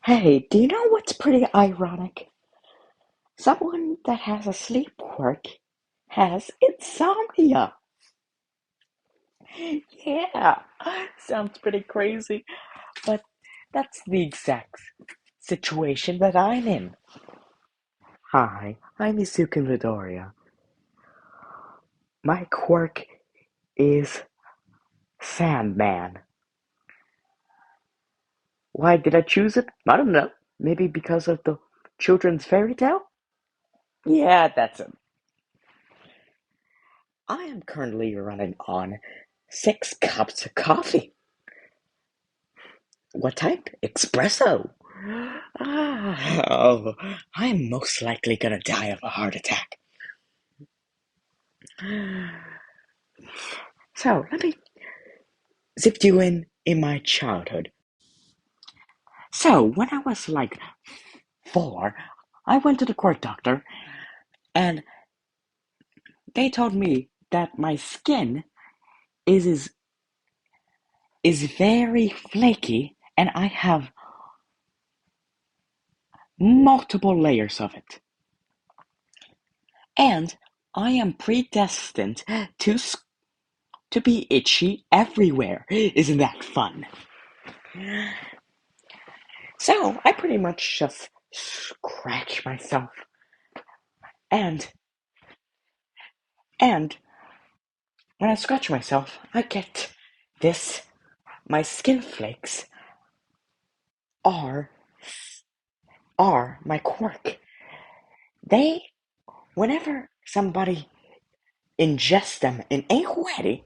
Hey, do you know what's pretty ironic? Someone that has a sleep quirk has insomnia. Yeah, sounds pretty crazy, but that's the exact situation that I'm in. Hi, I'm Izuku Midoriya. My quirk is Sandman. Why did I choose it? I don't know. Maybe because of the children's fairy tale? Yeah, that's it. I am currently running on 6 cups of coffee. What type? Espresso. Oh, I'm most likely gonna die of a heart attack. So, let me zip you in my childhood. So, when I was like 4, I went to the court doctor and they told me that my skin is is, is very flaky and I have multiple layers of it. And I am predestined to to be itchy everywhere. Isn't that fun? So I pretty much just scratch myself, and and when I scratch myself, I get this. My skin flakes are are my quirk. They, whenever somebody ingests them in any way,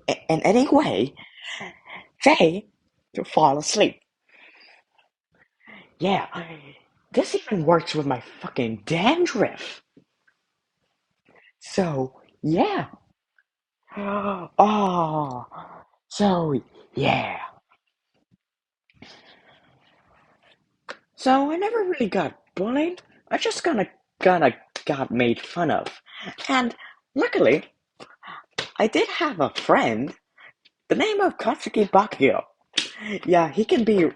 they fall asleep. Yeah, this even works with my fucking dandruff. So yeah. Oh, so yeah. So I never really got bullied. I just kinda got made fun of. And luckily, I did have a friend, the name of Katsuki Bakio. Yeah, he can be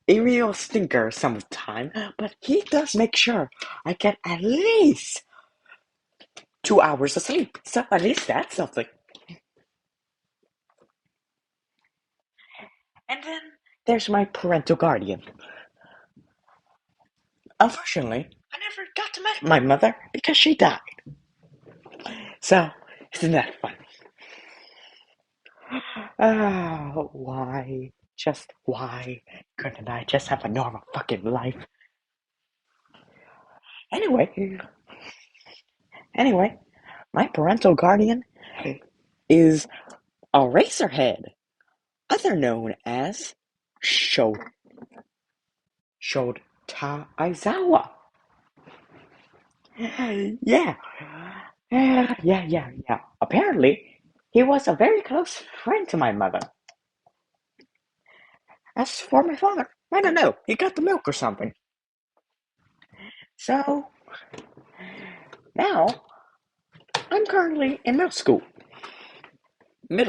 a real stinker sometime, but he does make sure I get at least 2 hours of sleep. So at least that's something. And then there's my parental guardian. Unfortunately, I never got to meet my mother because she died. So, isn't that fun? Ah, why? Just why couldn't I just have a normal fucking life? Anyway, anyway, my parental guardian is a racerhead, other known as Sho Shota Aizawa. Yeah, yeah. Apparently, he was a very close friend to my mother. As for my father, I don't know. He got the milk or something. So now I'm currently in middle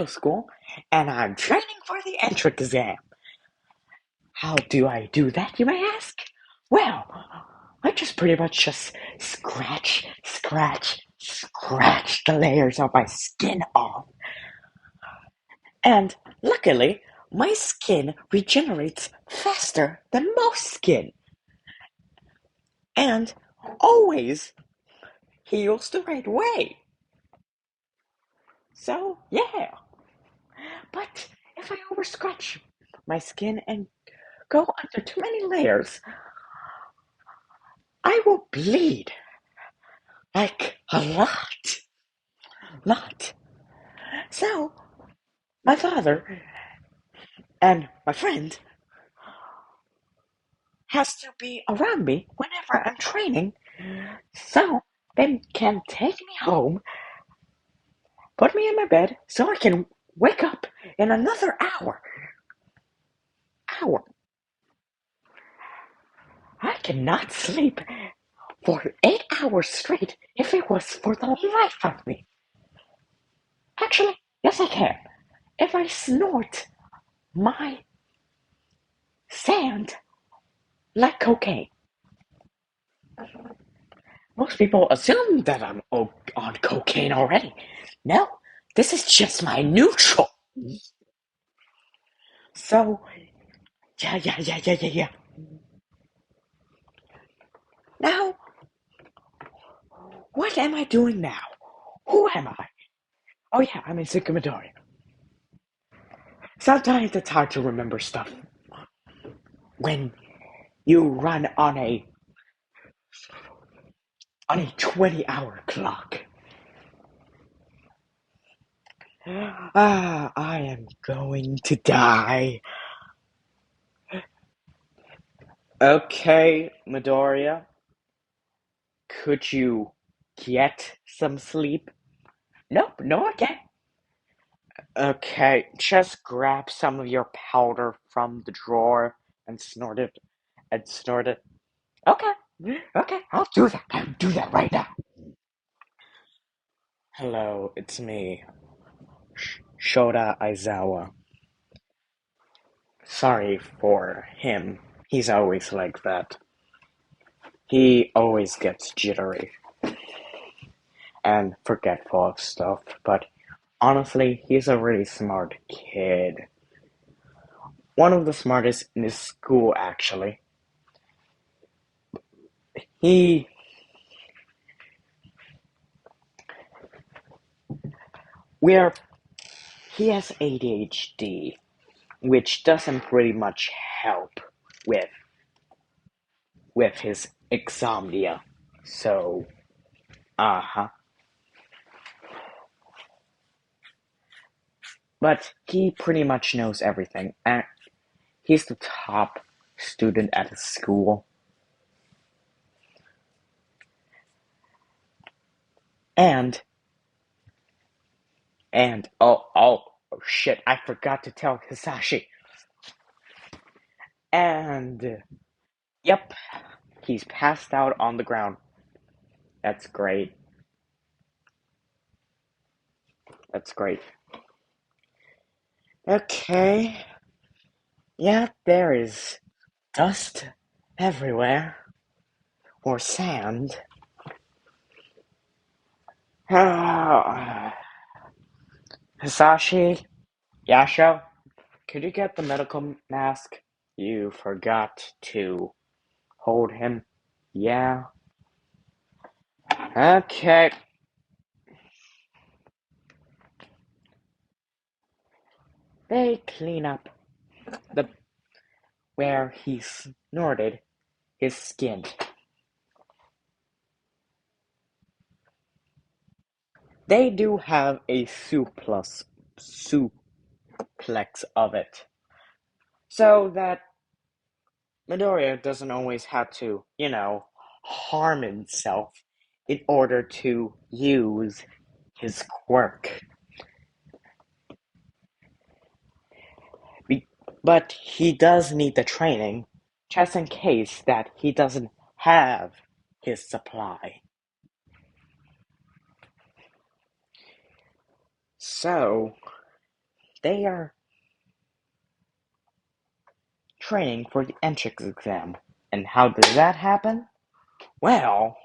school, and I'm training for the entrance exam. How do I do that, you may ask? Well, I just pretty much just scratch the layers of my skin off. And luckily, my skin regenerates faster than most skin. And always heals the right way. So, yeah. But if I overscratch my skin and go under too many layers, I will bleed like a lot. So, my father and my friend has to be around me whenever I'm training, so they can take me home, put me in my bed, so I can wake up in another hour. I cannot sleep for 8 hours straight if it was for the life of me. Actually, yes, I can. If I snort my sand, like cocaine. Most people assume that I'm on cocaine already. No, this is just my neutral. So, yeah. Now, what am I doing now? Who am I? Oh yeah, I'm in Sycamore. Sometimes it's hard to remember stuff when you run on a 20-hour clock. I am going to die. Okay, Midoriya, could you get some sleep? Nope, no, I can't. Okay, just grab some of your powder from the drawer and snort it. And snort it. Okay, okay, I'll do that. I'll do that right now. Hello, it's me, Shota Aizawa. Sorry for him. He's always like that. He always gets jittery and forgetful of stuff, but honestly, he's a really smart kid. One of the smartest in his school, actually. He, we're, he has ADHD, which doesn't pretty much help with with his insomnia. So, uh-huh. But he pretty much knows everything, and he's the top student at his school. And oh shit, I forgot to tell Hisashi. And yep, he's passed out on the ground. That's great. That's great. Okay. Yeah, there is dust everywhere. Or sand. Hisashi, Yasho, could you get the medical mask? You forgot to hold him. Yeah. Okay. They clean up the where he snorted his skin. They do have a suplex of it, so that Midoriya doesn't always have to, harm himself in order to use his quirk. But he does need the training, just in case that he doesn't have his supply. So, they are training for the entrance exam. And how does that happen? Well,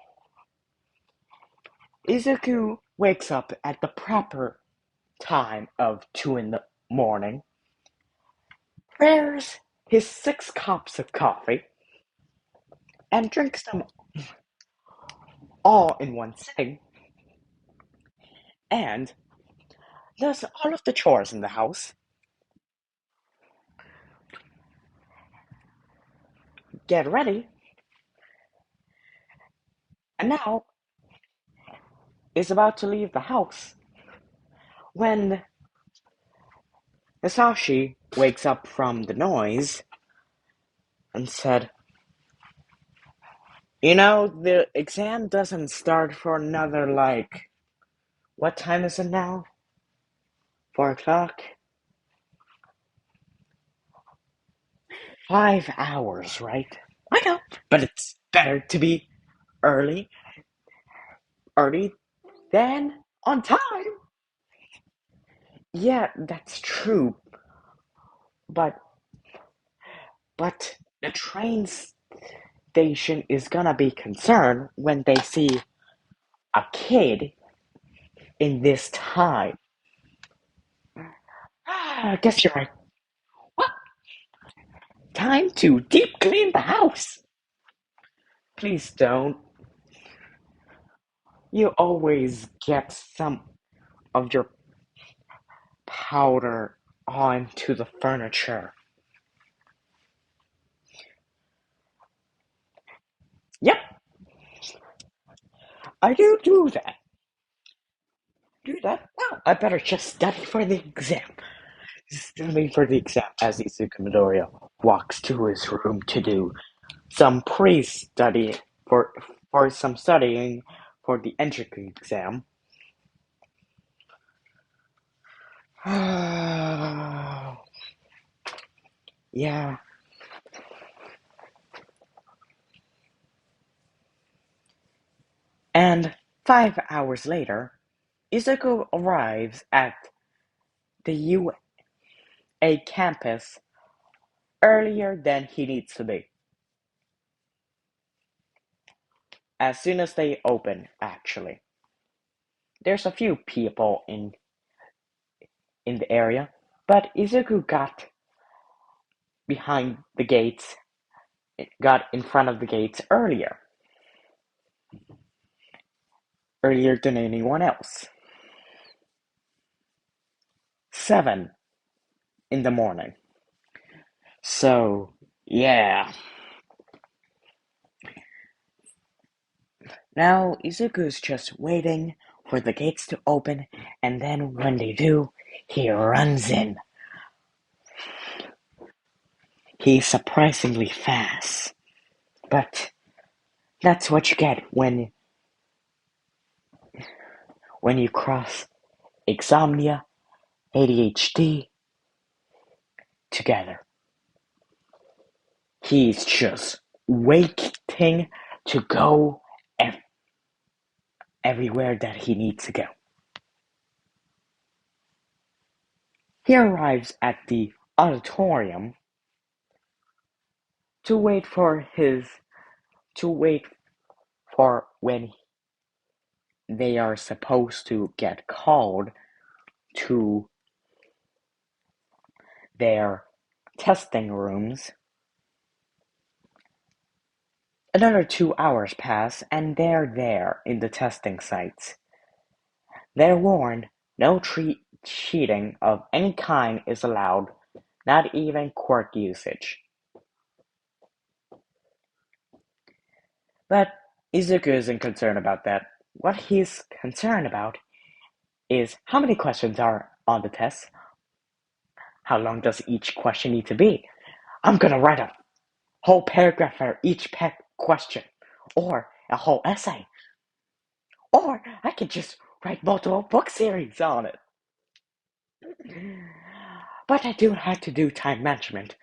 Izuku wakes up at the proper time of 2 in the morning, prepares his 6 cups of coffee, and drinks them all in one sitting, and does all of the chores in the house, get ready, and now is about to leave the house when Hisashi wakes up from the noise and said, the exam doesn't start for another, what time is it now? 4 o'clock? 5 hours, right? I know, but it's better to be early, early than on time. Yeah, that's true, but but the trains. station is gonna be concerned when they see a kid in this time. I guess you're right. What? Time to deep clean the house. Please don't. You always get some of your powder onto the furniture. Yep, I do that. Do that? Well, I better just study for the exam. Study for the exam as Izuku Midoriya walks to his room to do some pre-study for some studying for the entrance exam. Yeah. And 5 hours later, Izuku arrives at the UA campus earlier than he needs to be. As soon as they open, actually. There's a few people in the area, but Izuku behind the gates, got in front of the gates earlier than anyone else. 7 in the morning. So, yeah. Now Izuku's just waiting for the gates to open, and then when they do, he runs in. He's surprisingly fast, but that's what you get when you cross insomnia, ADHD together. He's just waiting to go everywhere that he needs to go. He arrives at the auditorium to wait for when they are supposed to get called to their testing rooms. Another 2 hours pass and they're there in the testing sites. They're warned no cheating of any kind is allowed, not even quirk usage. But Izuku isn't concerned about that. What he's concerned about is how many questions are on the test. How long does each question need to be? I'm gonna write a whole paragraph for each question, or a whole essay, or I could just write multiple book series on it. But I do have to do time management,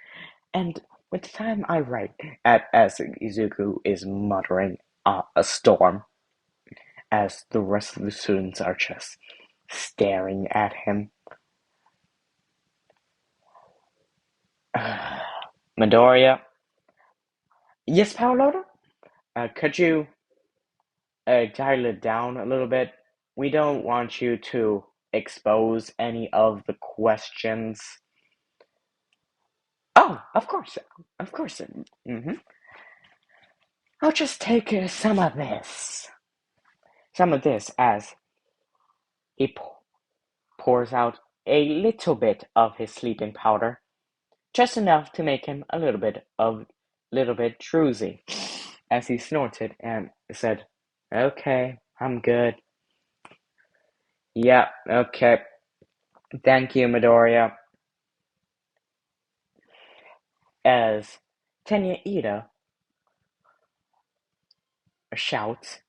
and with the time I write, as Izuku is muttering a storm, as the rest of the students are just staring at him. Midoriya? Yes, Paoloda? Could you dial it down a little bit? We don't want you to expose any of the questions. Oh, of course. Of course. I'll just take some of this. Some of this as he pours out a little bit of his sleeping powder, just enough to make him a little bit drowsy, as he snorted and said, "Okay, I'm good." "Yeah, okay. Thank you, Midoriya." As Tenya Ida shouts,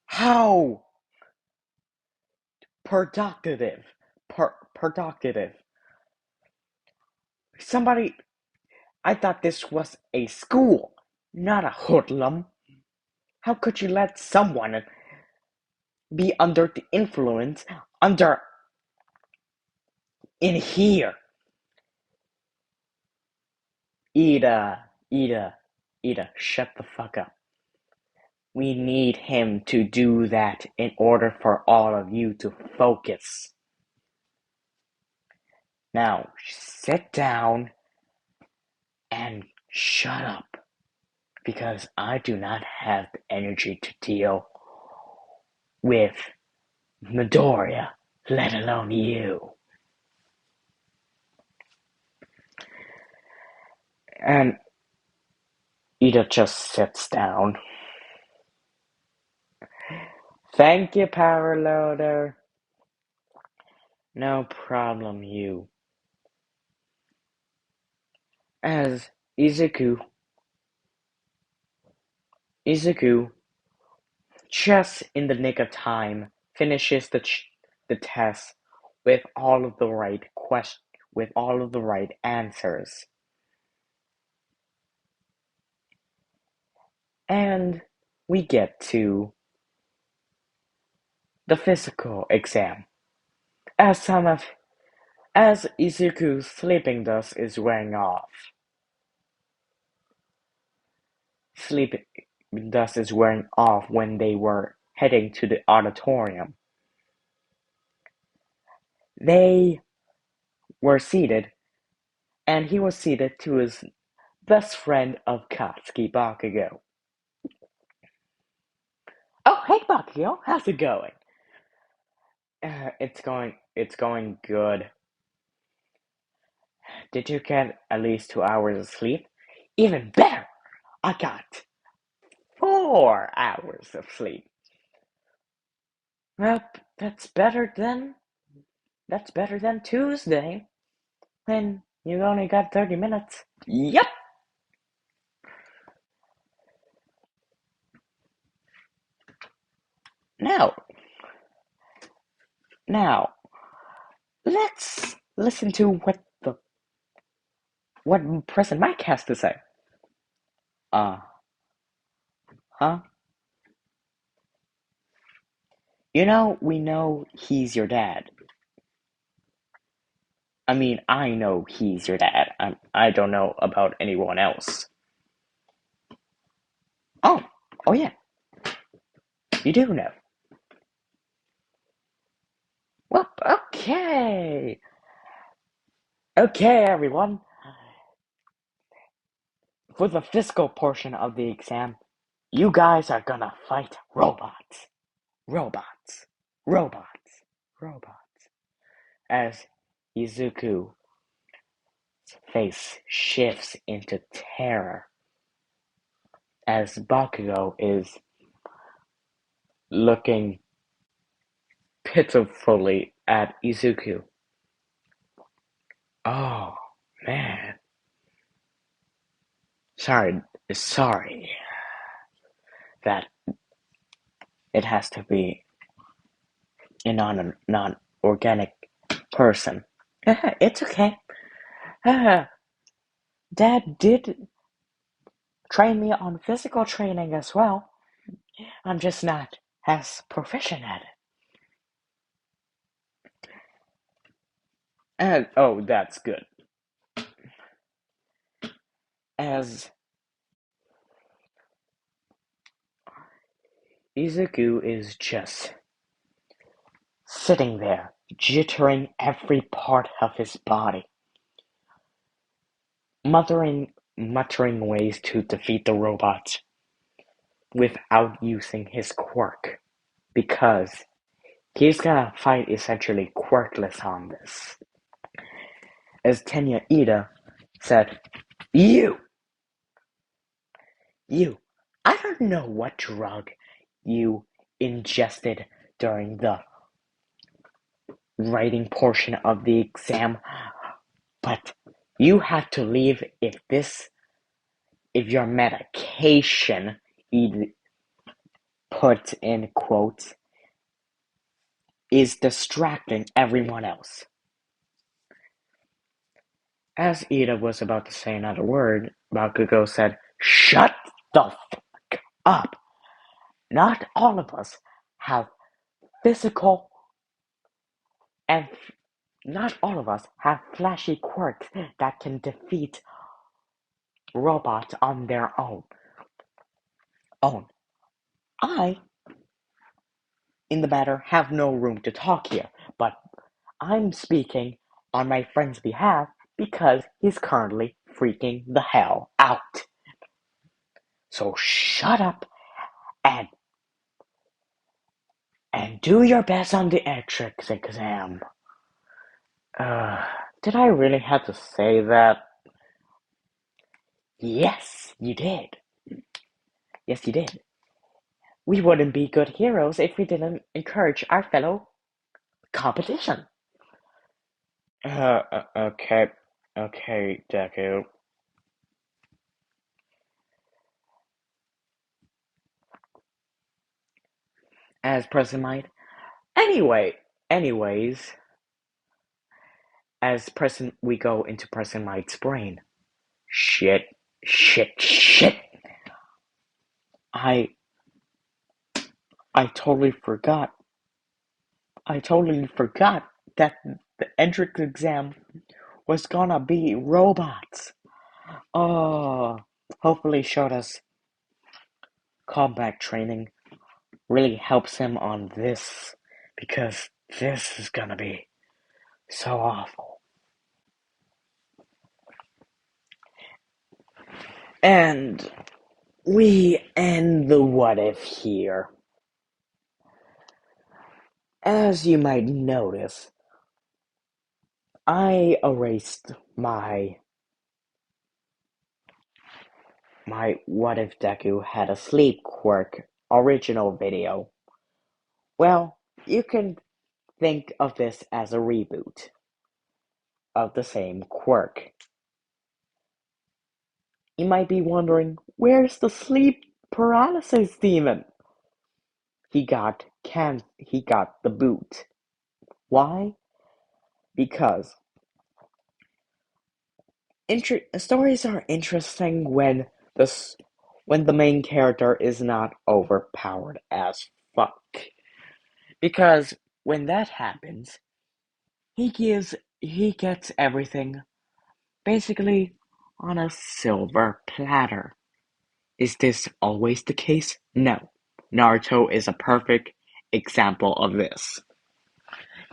"How productive! Productive! Somebody, I thought this was a school, not a hoodlum. How could you let someone be under the influence in here?" "Ida, Ida, shut the fuck up. We need him to do that in order for all of you to focus. Now, sit down and shut up, because I do not have the energy to deal with Midoriya, let alone you. And Ida just sits down. Thank you, Power Loader. No problem, you. As Izuku, just in the nick of time, finishes the test with all of the right answers. And we get to the physical exam. As Izuku's sleeping dust is wearing off. Sleeping dust is wearing off when they were heading to the auditorium. They were seated, and he was seated to his best friend of Katsuki, Bakugo. Oh, hey Bakugo, how's it going? It's going good. Did you get at least 2 hours of sleep? Even better, I got 4 hours of sleep. Well, that's better than Tuesday, when you only got 30 minutes. Yep. Now, now, let's listen to what President Mike has to say. Uh, huh? We know he's your dad. I mean, I know he's your dad. I don't know about anyone else. Oh, oh yeah, you do know. Well, okay. Okay, everyone. For the physical portion of the exam, you guys are gonna fight robots. Robots. Robots. Robots. As Izuku's face shifts into terror, as Bakugo is looking pitifully at Izuku. Oh, man. Sorry that it has to be a non-organic person. It's okay. Dad did train me on physical training as well. I'm just not as proficient at it. And oh, that's good. As Izuku is just sitting there, jittering every part of his body, muttering ways to defeat the robots without using his quirk, because he's gonna fight essentially quirkless on this. As Tenya Ida said, You! You! I don't know what drug you ingested during the writing portion of the exam, but you have to leave if your medication, put in quotes, is distracting everyone else. As Ida was about to say another word, Bakugo said, Shut the fuck up! Not all of us have physical and not all of us have flashy quirks that can defeat robots on their own. I, in the matter, have no room to talk here, but I'm speaking on my friend's behalf because he's currently freaking the hell out. So shut up and do your best on the ethics exam. Uh, did I really have to say that? Yes, you did. Yes, you did. We wouldn't be good heroes if we didn't encourage our fellow competition. Okay. Okay, Deku. As President might. Anyways, as President, we go into President Might's brain. Shit, shit. I, I totally forgot. I totally forgot that the entrance exam was gonna be robots. Oh, hopefully Shota's combat training really helps him on this because this is gonna be so awful. And we end the what if here. As you might notice, I erased my what if Deku had a sleep quirk original video. Well, you can think of this as a reboot of the same quirk. You might be wondering, where's the sleep paralysis demon? He got the boot. Why? Because stories are interesting when the main character is not overpowered as fuck. Because when that happens, he gets everything basically on a silver platter. Is this always the case? No. Naruto is a perfect example of this.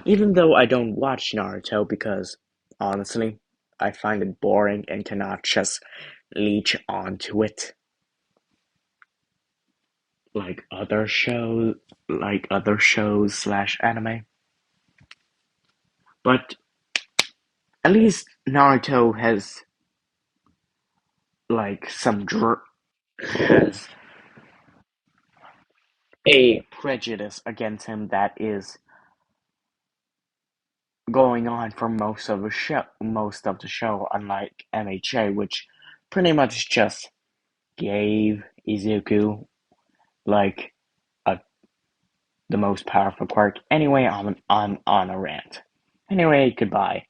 Even though I don't watch Naruto because, honestly, I find it boring and cannot just leech onto it like other shows slash anime. But at least Naruto has has a prejudice against him that is going on for most of the show, unlike MHA, which pretty much just gave Izuku like a the most powerful quirk. Anyway, I'm on a rant. Anyway, goodbye.